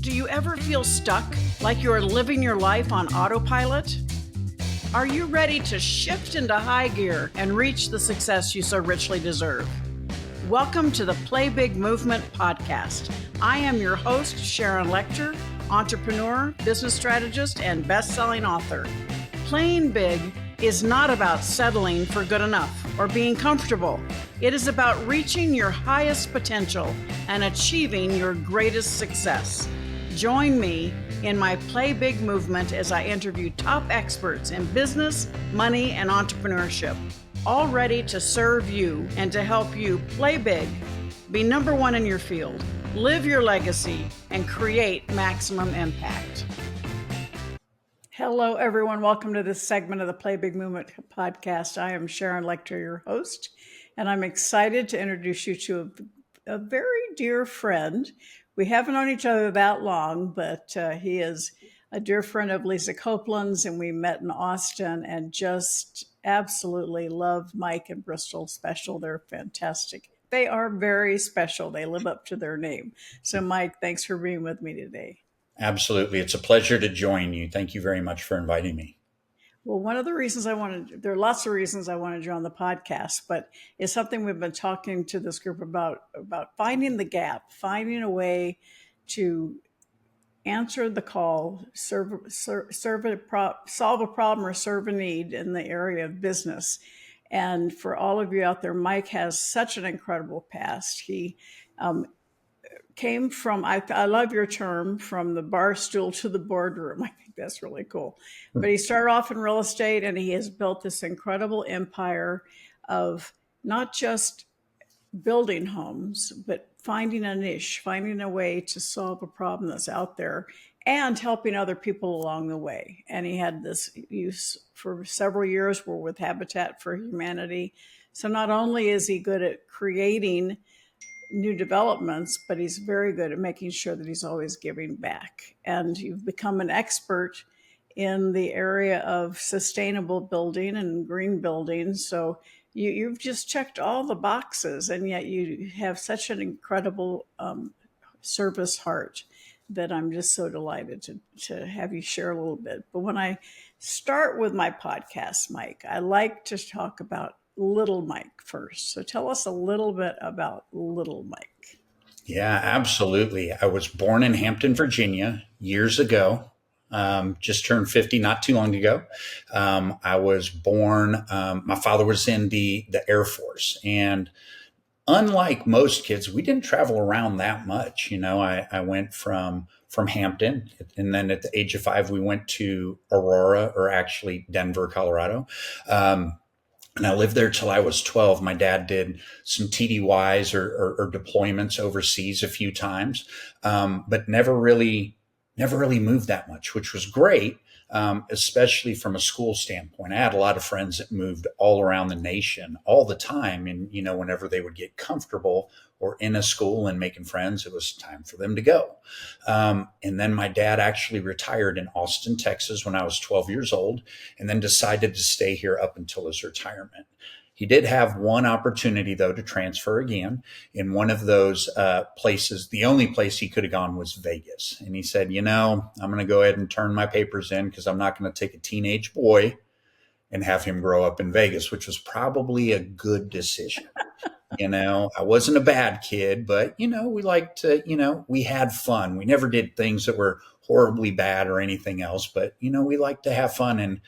Do you ever feel stuck, like you're living your life on autopilot? Are you ready to shift into high gear and reach the success you so richly deserve? Welcome to the Play Big Movement podcast. I am your host, Sharon Lecter, entrepreneur, business strategist, and best-selling author. Playing big is not about settling for good enough or being comfortable. It is about reaching your highest potential and achieving your greatest success. Join me in my Play Big movement as I interview top experts in business, money, and entrepreneurship, all ready to serve you and to help you play big, be number one in your field, live your legacy, and create maximum impact. Hello, everyone. Welcome to this segment of the Play Big Movement podcast. I am Sharon Lecter, your host, and I'm excited to introduce you to a very dear friend. We haven't known each other that long, but he is a dear friend of Lisa Copeland's, and we met in Austin and just absolutely love Mike and Bristol Special. They're fantastic. They are very special. They live up to their name. So, Mike, thanks for being with me today. Absolutely. It's a pleasure to join you. Thank you very much for inviting me. Well, one of the reasons there are lots of reasons I wanted you on the podcast, but it's something we've been talking to this group about finding the gap, finding a way to answer the call, solve a problem or serve a need in the area of business. And for all of you out there, Mike has such an incredible past. He came from, I love your term, from the bar stool to the boardroom. I think that's really cool. But he started off in real estate, and he has built this incredible empire of not just building homes, but finding a niche, finding a way to solve a problem that's out there and helping other people along the way. And he had this use for several years. We're with Habitat for Humanity. So not only is he good at creating new developments, but he's very good at making sure that he's always giving back. And you've become an expert in the area of sustainable building and green building. So you've just checked all the boxes, and yet you have such an incredible service heart that I'm just so delighted to have you share a little bit. But when I start with my podcast, Mike, I like to talk about Little Mike first. So tell us a little bit about Little Mike. Yeah, absolutely. I was born in Hampton, Virginia years ago. Just turned 50 not too long ago. I was born, my father was in the Air Force, and unlike most kids, we didn't travel around that much. You know, I went from Hampton, and then at the age of 5, we went to Aurora, or actually Denver, Colorado. And I lived there till I was 12. My dad did some TDYs or deployments overseas a few times, but never really moved that much, which was great, especially from a school standpoint. I had a lot of friends that moved all around the nation all the time. And, you know, whenever they would get comfortable or in a school and making friends, it was time for them to go. And then my dad actually retired in Austin, Texas when I was 12 years old, and then decided to stay here up until his retirement. He did have one opportunity, though, to transfer again. In one of those places, the only place he could have gone was Vegas. And he said, you know, I'm going to go ahead and turn my papers in because I'm not going to take a teenage boy and have him grow up in Vegas, which was probably a good decision. You know, I wasn't a bad kid, but, you know, we liked to, you know, we had fun. We never did things that were horribly bad or anything else, but, you know, we liked to have fun, and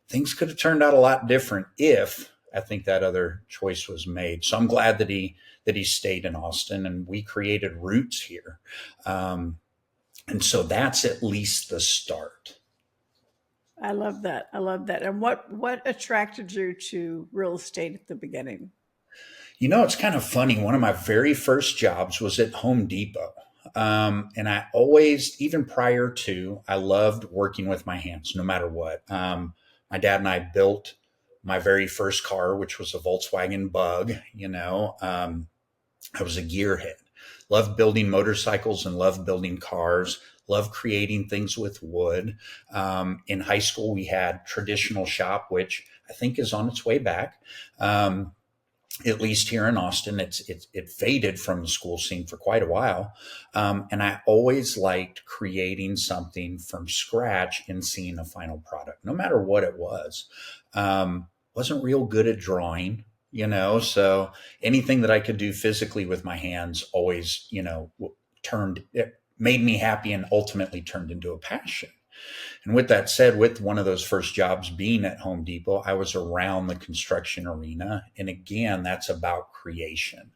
things could have turned out a lot different if I think that other choice was made. So I'm glad that he stayed in Austin, and we created roots here. And so that's at least the start. I love that. And what attracted you to real estate at the beginning? You know, it's kind of funny. One of my very first jobs was at Home Depot. And I always, even prior to, I loved working with my hands, no matter what. My dad and I built my very first car, which was a Volkswagen Bug. You know, I was a gearhead, loved building motorcycles and loved building cars, loved creating things with wood. In high school, we had traditional shop, which I think is on its way back. at least here in Austin. It faded from the school scene for quite a while, and I always liked creating something from scratch and seeing a final product, no matter what it was. Wasn't real good at drawing, so anything that I could do physically with my hands always, turned it made me happy and ultimately turned into a passion. And with that said, with one of those first jobs being at Home Depot, I was around the construction arena. And again, that's about creation.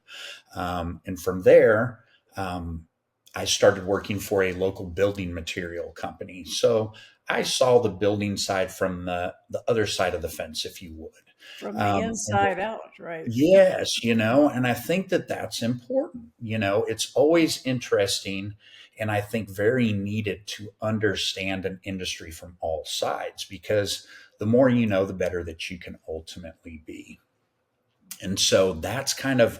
And from there, um, I started working for a local building material company. So I saw the building side from the other side of the fence, if you would. From the And inside out, right? yes, and I think that that's important. It's always interesting and I think very needed to understand an industry from all sides, because the more you know, the better that you can ultimately be. And so that's kind of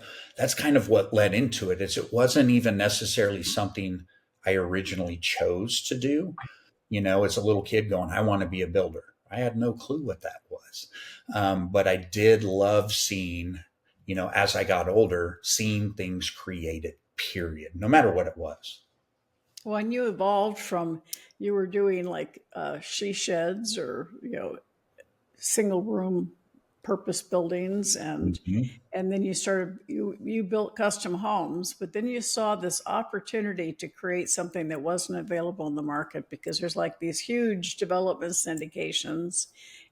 what led into it. Is it wasn't even necessarily something I originally chose to do, as a little kid going, I want to be a builder. I had no clue what that was. But I did love seeing, as I got older, seeing things created, period, no matter what it was. When you evolved from, you were doing like she sheds or single room purpose buildings, Mhm. and then you built custom homes, but then you saw this opportunity to create something that wasn't available in the market, because there's like these huge development syndications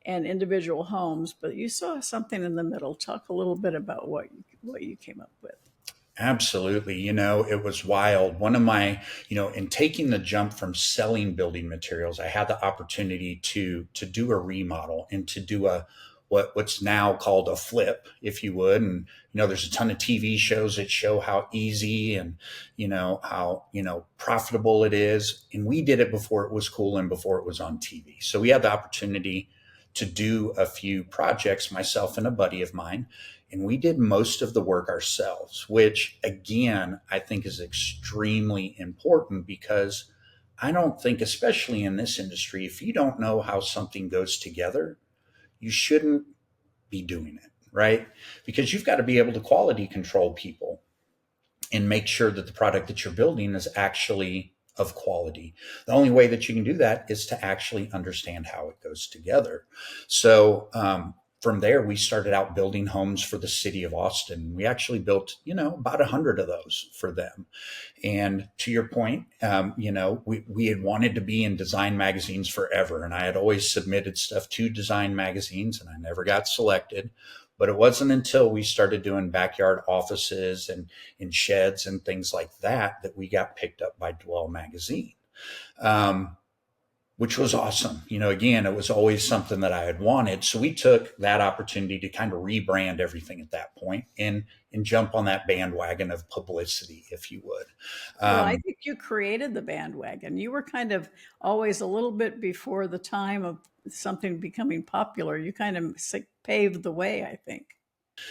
and individual homes, but you saw something in the middle. Talk a little bit about what you came up with. Absolutely. It was wild. One of my, in taking the jump from selling building materials, I had the opportunity to do a remodel and to do what's now called a flip, if you would. And there's a ton of TV shows that show how easy and how profitable it is. And we did it before it was cool and before it was on TV. So we had the opportunity to do a few projects, myself and a buddy of mine, and we did most of the work ourselves, which again, I think is extremely important, because I don't think, especially in this industry, if you don't know how something goes together, you shouldn't be doing it, right? Because you've got to be able to quality control people and make sure that the product that you're building is actually of quality. The only way that you can do that is to actually understand how it goes together. So, from there, we started out building homes for the city of Austin. We actually built, about 100 of those for them. And to your point, we had wanted to be in design magazines forever. And I had always submitted stuff to design magazines and I never got selected. But it wasn't until we started doing backyard offices and in sheds and things like that we got picked up by Dwell magazine. Um, which was awesome. Again, it was always something that I had wanted. So we took that opportunity to kind of rebrand everything at that point and jump on that bandwagon of publicity, if you would. Well, I Um, think you created the bandwagon. You were kind of always a little bit before the time of something becoming popular. You kind of paved the way, I think.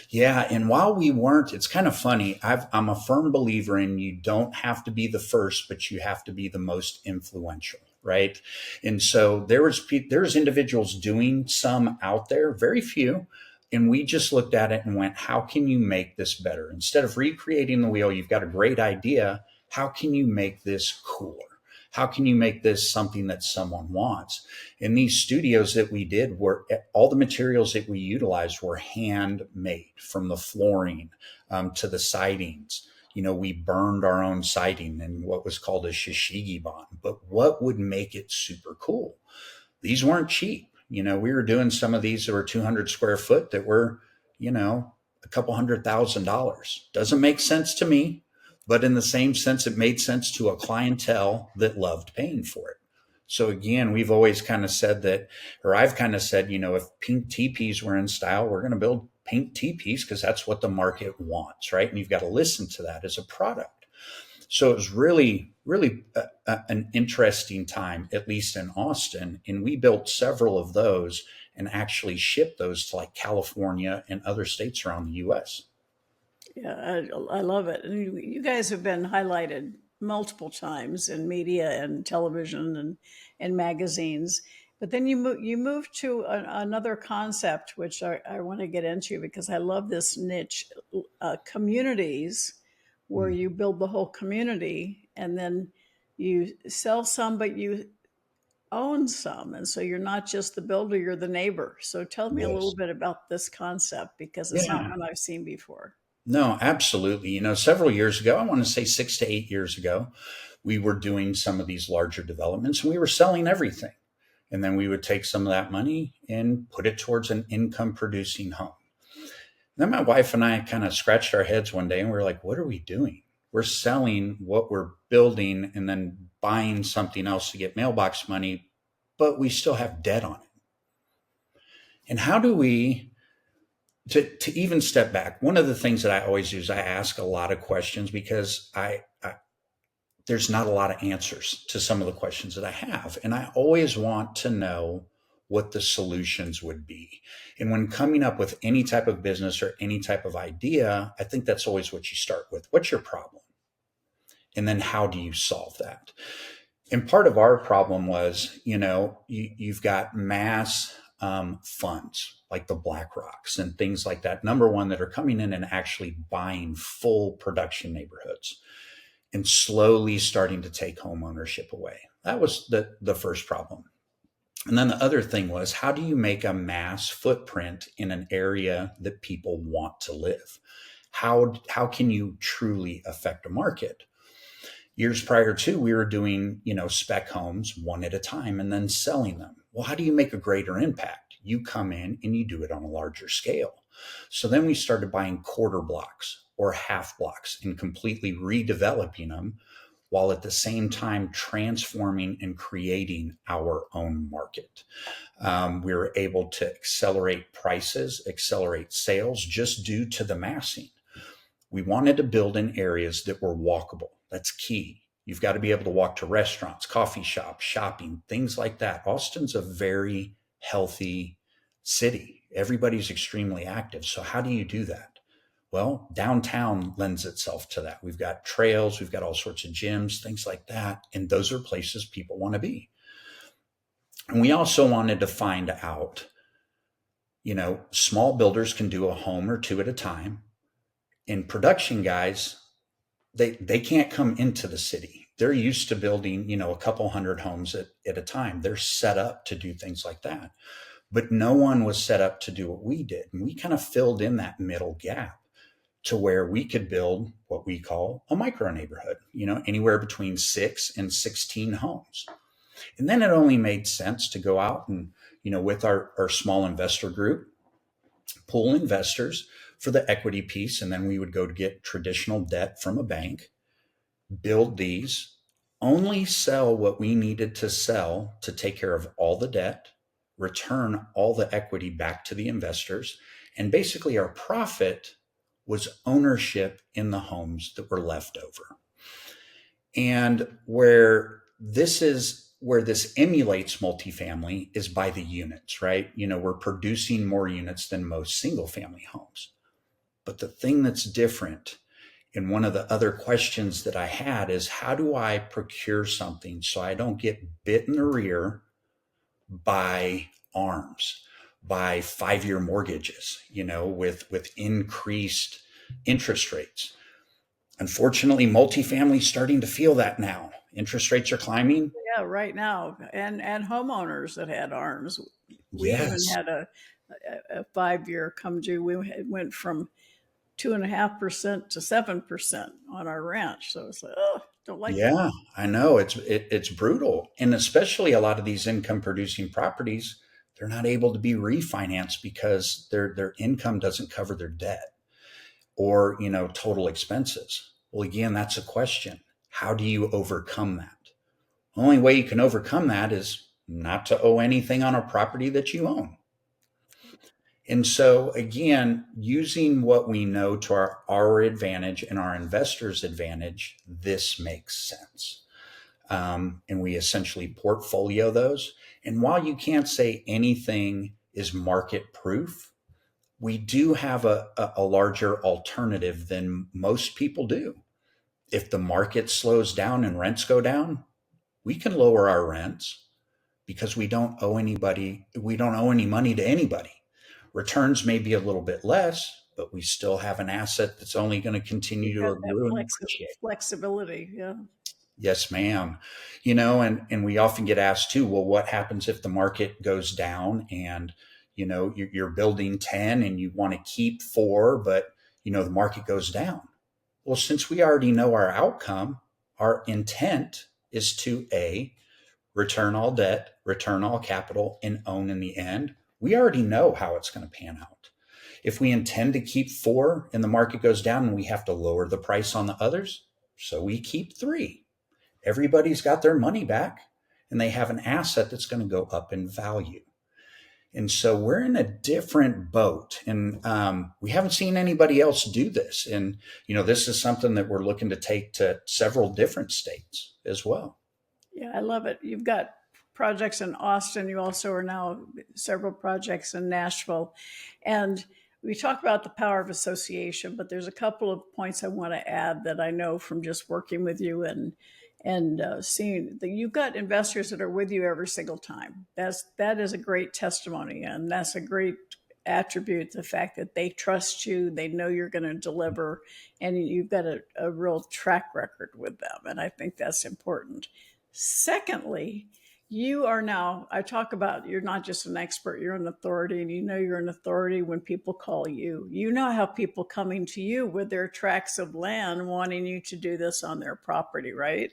Yeah, and while we weren't, it's kind of funny. I'm a firm believer in you don't have to be the first, but you have to be the most influential, right? And so there's individuals doing some out there, very few, and we just looked at it and went, how can you make this better? Instead of recreating the wheel, you've got a great idea. How can you make this cooler? How can you make this something that someone wants? And these studios that we did were all the materials that we utilized were handmade, from the flooring to the sidings. We burned our own siding in what was called a shishigi bond. But what would make it super cool? These weren't cheap. We were doing some of these that were 200 square foot that were, a couple $100,000. Doesn't make sense to me, but in the same sense, it made sense to a clientele that loved paying for it. So again, we've always kind of said that, or I've kind of said, if pink teepees were in style, we're going to build pink teepees because that's what the market wants, right? And you've got to listen to that as a product. So it was really, really an interesting time, at least in Austin. And we built several of those and actually shipped those to like California and other states around the US. Yeah, I love it. And you guys have been highlighted multiple times in media and television and magazines. But then you move to another concept, which I want to get into because I love this niche, communities, where Mm. you build the whole community and then you sell some, but you own some, and so you're not just the builder, you're the neighbor. So tell me a little Yes. bit about this concept because it's not Yeah. one I've seen before. No, absolutely. Several years ago, I want to say 6 to 8 years ago, we were doing some of these larger developments and we were selling everything. And then we would take some of that money and put it towards an income producing home. Then my wife and I kind of scratched our heads one day and we were like, what are we doing? We're selling what we're building and then buying something else to get mailbox money, but we still have debt on it. And how do we, to even step back, one of the things that I always do is I ask a lot of questions because there's not a lot of answers to some of the questions that I have. And I always want to know what the solutions would be. And when coming up with any type of business or any type of idea, I think that's always what you start with. What's your problem? And then how do you solve that? And part of our problem was, you've got mass funds like the BlackRocks and things like that. Number one, that are coming in and actually buying full production neighborhoods and slowly starting to take home ownership away. That was the first problem. And then the other thing was, how do you make a mass footprint in an area that people want to live? How can you truly affect a market? Years prior to, we were doing, spec homes one at a time and then selling them. Well, how do you make a greater impact? You come in and you do it on a larger scale. So then we started buying quarter blocks or half blocks and completely redeveloping them while at the same time transforming and creating our own market. We were able to accelerate prices, accelerate sales just due to the massing. We wanted to build in areas that were walkable. That's key. You've got to be able to walk to restaurants, coffee shops, shopping, things like that. Austin's a very healthy city. Everybody's extremely active. So how do you do that? Well, downtown lends itself to that. We've got trails, we've got all sorts of gyms, things like that. And those are places people want to be. And we also wanted to find out, small builders can do a home or two at a time. And production guys, they can't come into the city. They're used to building, a couple hundred homes at a time. They're set up to do things like that. But no one was set up to do what we did. And we kind of filled in that middle gap to where we could build what we call a micro neighborhood, anywhere between 6 and 16 homes. And then it only made sense to go out and, with our small investor group, pool investors for the equity piece. And then we would go to get traditional debt from a bank, build these, only sell what we needed to sell to take care of all the debt, return all the equity back to the investors. And basically, our profit was ownership in the homes that were left over. And where this emulates multifamily is by the units, right? We're producing more units than most single family homes. But the thing that's different, and one of the other questions that I had, is how do I procure something so I don't get bit in the rear by ARMs, by 5-year mortgages, with increased interest rates. Unfortunately, multifamily is starting to feel that now. Interest rates are climbing. Yeah, right now, and homeowners that had arms. We even Yes. had a 5-year come due. It went from 2.5% to 7% on our ranch. So it's like, oh, don't like that. Yeah, I know it's brutal, and especially a lot of these income producing properties, they're not able to be refinanced because their income doesn't cover their debt or total expenses. Well, again, that's a question. How do you overcome that? The only way you can overcome that is not to owe anything on a property that you own. And so, again, using what we know to our advantage and our investors' advantage, this makes sense. And we essentially portfolio those. And while you can't say anything is market proof, we do have a larger alternative than most people do. If the market slows down and rents go down, we can lower our rents because we don't owe any money to anybody. Returns may be a little bit less, but we still have an asset that's only going to continue You've to got that accrue and appreciate. flexibility. Yeah. Yes, ma'am. And we often get asked too, well, what happens if the market goes down and, you're building 10 and you want to keep 4, but, the market goes down. Well, since we already know our outcome, our intent is to return all debt, return all capital, and own in the end. We already know how it's going to pan out. If we intend to keep 4 and the market goes down and we have to lower the price on the others, so we keep 3. Everybody's got their money back and they have an asset that's going to go up in value. And so we're in a different boat, and we haven't seen anybody else do this. And, this is something that we're looking to take to several different states as well. Yeah, I love it. You've got projects in Austin. You also are now several projects in Nashville. And we talk about the power of association, but there's a couple of points I want to add that I know from just working with you and seeing that you've got investors that are with you every single time. That is a great testimony, and that's a great attribute, the fact that they trust you, they know you're going to deliver, and you've got a real track record with them, and I think that's important. Secondly, you are now, I talk about, you're not just an expert, you're an authority, and you're an authority when people call you. You now have people coming to you with their tracts of land wanting you to do this on their property, right?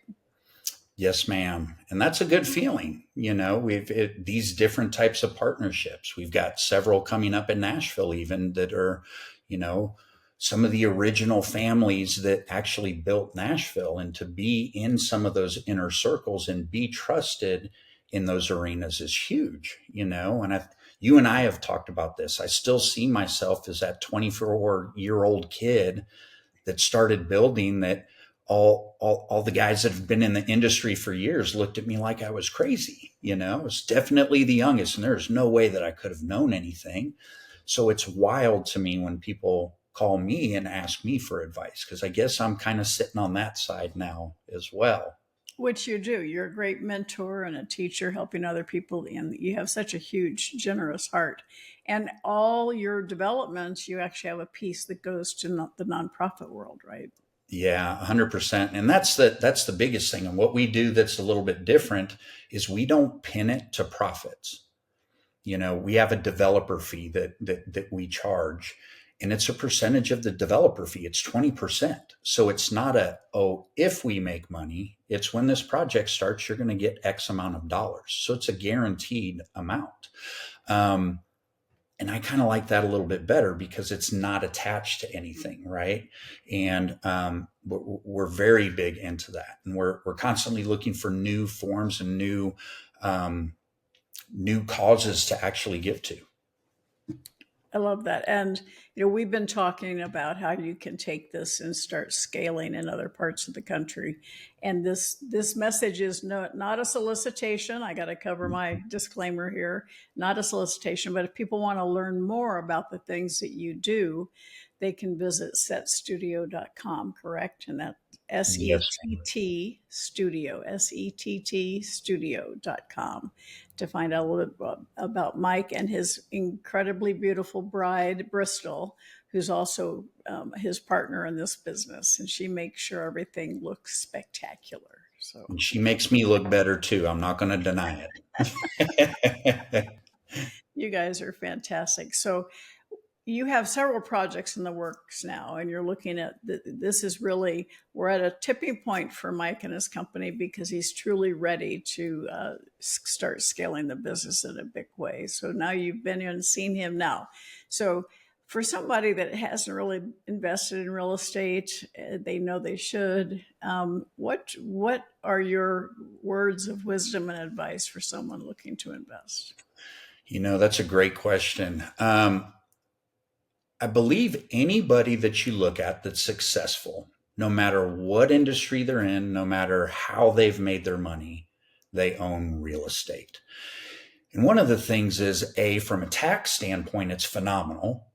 Yes, ma'am. And that's a good feeling. These different types of partnerships. We've got several coming up in Nashville, even that are, you know, some of the original families that actually built Nashville, and to be in some of those inner circles and be trusted in those arenas is huge, and you and I have talked about this. I still see myself as that 24-year-old kid that started building that all the guys that have been in the industry for years looked at me like I was crazy. I was definitely the youngest, and there's no way that I could have known anything. So it's wild to me when people call me and ask me for advice, because I guess I'm kind of sitting on that side now as well. Which you do. You're a great mentor and a teacher helping other people, and you have such a huge, generous heart. And all your developments, you actually have a piece that goes to the nonprofit world, right? Yeah, 100%. And that's the biggest thing. And what we do that's a little bit different is we don't pin it to profits. We have a developer fee that we charge, and it's a percentage of the developer fee. It's 20%. So it's not if we make money, it's when this project starts, you're going to get X amount of dollars. So it's a guaranteed amount. And I kind of like that a little bit better because it's not attached to anything, right? And we're very big into that, and we're constantly looking for new forms and new causes to actually give to. I love that. And, we've been talking about how you can take this and start scaling in other parts of the country. And this message is not a solicitation. I got to cover my disclaimer here. Not a solicitation, but if people want to learn more about the things that you do, they can visit setstudio.com, correct? And that Yes. SETT studio, SETT studio.com, to find out a little bit about Mike and his incredibly beautiful bride, Bristol, who's also his partner in this business. And she makes sure everything looks spectacular. So And she makes me look better too. I'm not going to deny it. you guys are fantastic. So you have several projects in the works now, and you're looking at this is really, we're at a tipping point for Mike and his company, because he's truly ready to start scaling the business in a big way. So now you've been and seen him now. So for somebody that hasn't really invested in real estate, they know they should. What are your words of wisdom and advice for someone looking to invest? That's a great question. I believe anybody that you look at that's successful, no matter what industry they're in, no matter how they've made their money, they own real estate. And one of the things is, from a tax standpoint, it's phenomenal.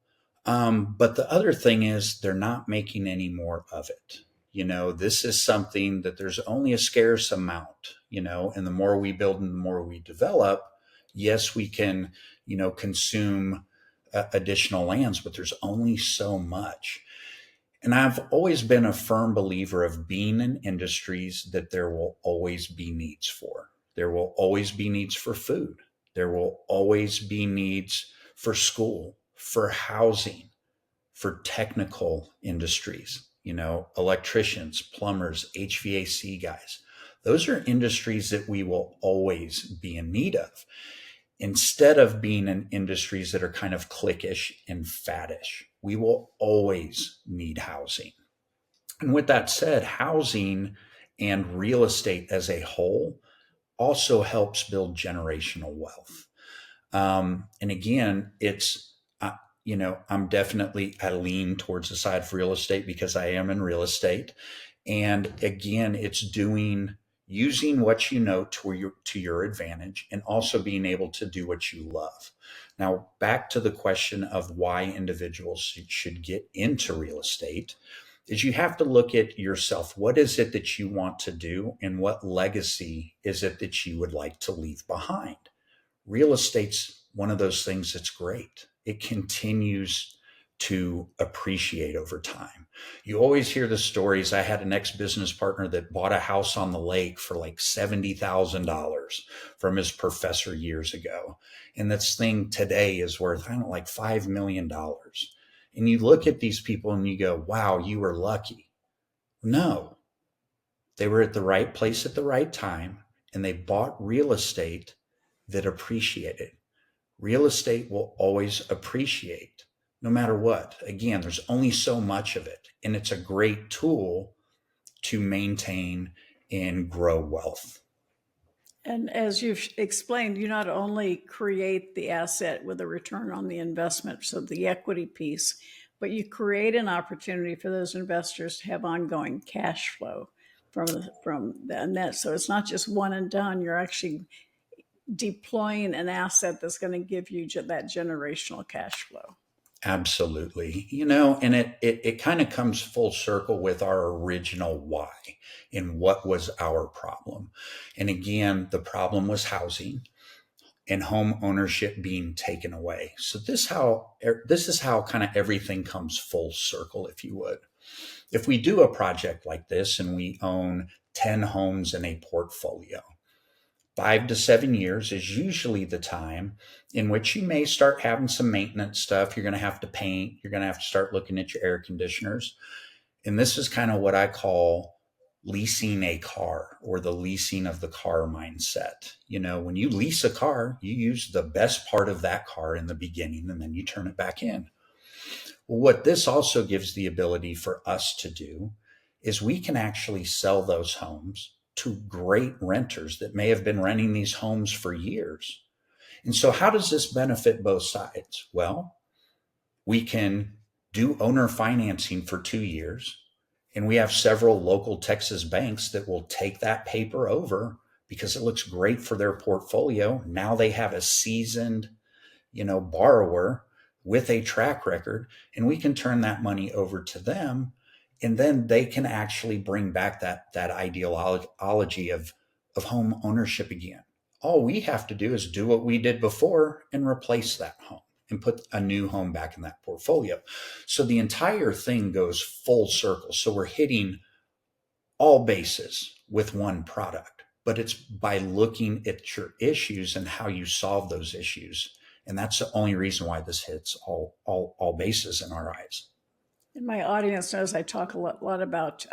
But the other thing is they're not making any more of it. This is something that there's only a scarce amount, and the more we build and the more we develop, yes, we can, consume additional lands, but there's only so much. And I've always been a firm believer of being in industries that there will always be needs for. There will always be needs for food. There will always be needs for school, for housing, for technical industries, electricians, plumbers, HVAC guys. Those are industries that we will always be in need of, instead of being in industries that are kind of cliquish and faddish. We will always need housing. And with that said, housing and real estate as a whole also helps build generational wealth. And again, I'm definitely, I lean towards the side of real estate because I am in real estate. And again, it's using what you know to your advantage, and also being able to do what you love. Now, back to the question of why individuals should get into real estate, is you have to look at yourself. What is it that you want to do, and what legacy is it that you would like to leave behind? Real estate's one of those things that's great. It continues to appreciate over time. You always hear the stories. I had an ex-business partner that bought a house on the lake for like $70,000 from his professor years ago. And this thing today is worth, I don't know, like $5 million. And you look at these people and you go, wow, you were lucky. No, they were at the right place at the right time, and they bought real estate that appreciated. Real estate will always appreciate no matter what. Again, there's only so much of it, and it's a great tool to maintain and grow wealth. And as you've explained, you not only create the asset with a return on the investment, so the equity piece, but you create an opportunity for those investors to have ongoing cash flow from the net. So it's not just one and done. You're actually deploying an asset that's going to give you that generational cash flow. Absolutely. And it kind of comes full circle with our original why and what was our problem. And again, the problem was housing and home ownership being taken away. So this is how kind of everything comes full circle, if you would. If we do a project like this and we own 10 homes in a portfolio, 5 to 7 years is usually the time in which you may start having some maintenance stuff. You're going to have to paint. You're going to have to start looking at your air conditioners. And this is kind of what I call leasing a car, or the leasing of the car mindset. When you lease a car, you use the best part of that car in the beginning, and then you turn it back in. Well, what this also gives the ability for us to do is we can actually sell those homes to great renters that may have been renting these homes for years. And so how does this benefit both sides? Well, we can do owner financing for 2 years, and we have several local Texas banks that will take that paper over because it looks great for their portfolio. Now they have a seasoned, borrower with a track record, and we can turn that money over to them. And then they can actually bring back that ideology of home ownership again. All we have to do is do what we did before and replace that home and put a new home back in that portfolio. So the entire thing goes full circle. So we're hitting all bases with one product, but it's by looking at your issues and how you solve those issues. And that's the only reason why this hits all bases in our eyes. And my audience knows I talk a lot about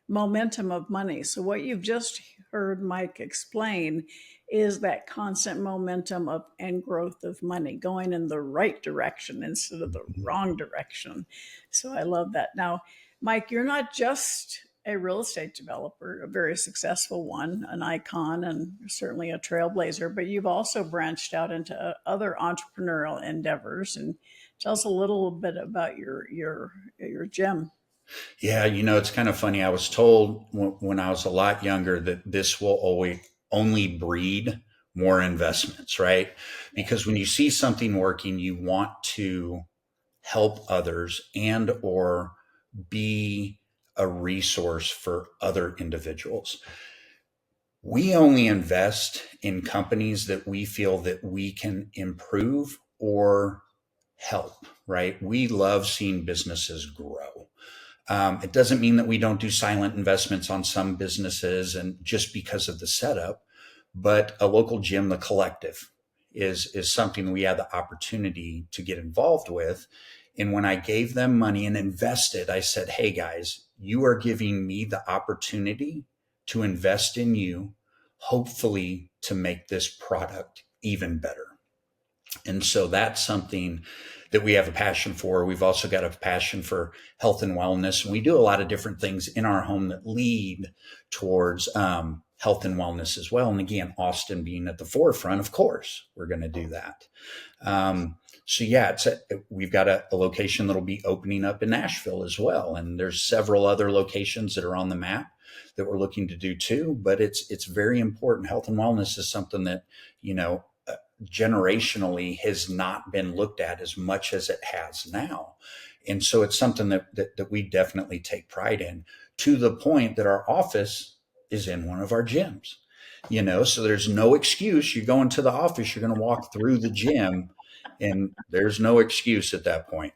momentum of money. So what you've just heard Mike explain is that constant momentum of and growth of money going in the right direction instead of the wrong direction. So I love that. Now, Mike, you're not just a real estate developer, a very successful one, an icon, and certainly a trailblazer, but you've also branched out into other entrepreneurial endeavors. And tell us a little bit about your gem. Yeah, it's kind of funny. I was told when I was a lot younger that this will always only breed more investments, right? Because when you see something working, you want to help others and or be a resource for other individuals. We only invest in companies that we feel that we can improve or help, right? We love seeing businesses grow. It doesn't mean that we don't do silent investments on some businesses and just because of the setup, but a local gym, the collective, is something we had the opportunity to get involved with. And when I gave them money and invested, I said, hey guys, you are giving me the opportunity to invest in you, hopefully to make this product even better. And so that's something that we have a passion for. We've also got a passion for health and wellness. And we do a lot of different things in our home that lead towards health and wellness as well. And again, Austin being at the forefront, of course, we're going to do that. So yeah, we've got a location that'll be opening up in Nashville as well. And there's several other locations that are on the map that we're looking to do too. But it's very important. Health and wellness is something that, generationally has not been looked at as much as it has now. And so it's something that we definitely take pride in, to the point that our office is in one of our gyms, so there's no excuse. You go into the office, you're going to walk through the gym, and there's no excuse at that point.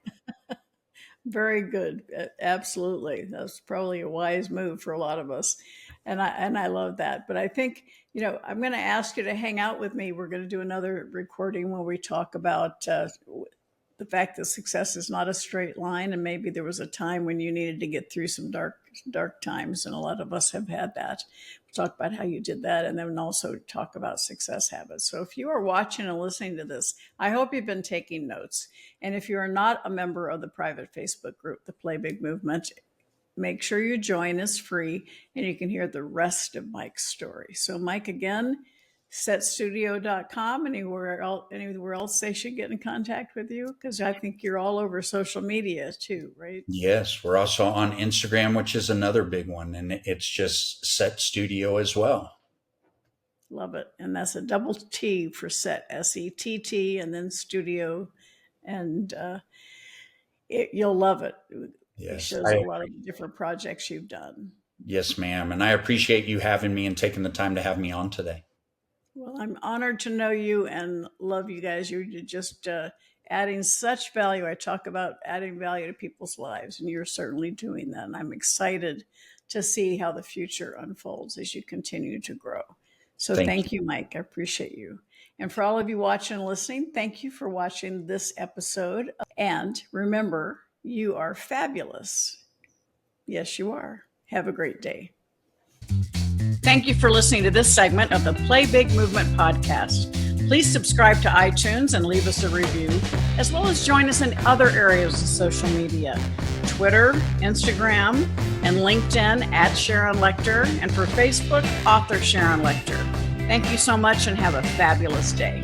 Very good. Absolutely. That's probably a wise move for a lot of us. And I love that. But I think, I'm going to ask you to hang out with me. We're going to do another recording where we talk about the fact that success is not a straight line. And maybe there was a time when you needed to get through some dark times. And a lot of us have had that. We'll talk about how you did that, and then also talk about success habits. So if you are watching and listening to this, I hope you've been taking notes. And if you are not a member of the private Facebook group, the Play Big Movement, make sure you join. It's free, and you can hear the rest of Mike's story. So Mike, again, setstudio.com. Anywhere else they should get in contact with you? Because I think you're all over social media too, right? Yes, we're also on Instagram, which is another big one, and it's just Set Studio as well. Love it. And that's a double T for Set, SETT, and then Studio. And you'll love it. Yes, it shows a lot of different projects you've done. Yes, ma'am. And I appreciate you having me and taking the time to have me on today. Well, I'm honored to know you and love you guys. You're just adding such value. I talk about adding value to people's lives, and you're certainly doing that. And I'm excited to see how the future unfolds as you continue to grow. So thank you, Mike. I appreciate you. And for all of you watching and listening, thank you for watching this episode. And remember, you are fabulous. Yes, you are. Have a great day. Thank you for listening to this segment of the Play Big Movement podcast. Please subscribe to iTunes and leave us a review, as well as join us in other areas of social media, Twitter, Instagram, and LinkedIn at Sharon Lechter, and for Facebook, author Sharon Lechter. Thank you so much and have a fabulous day.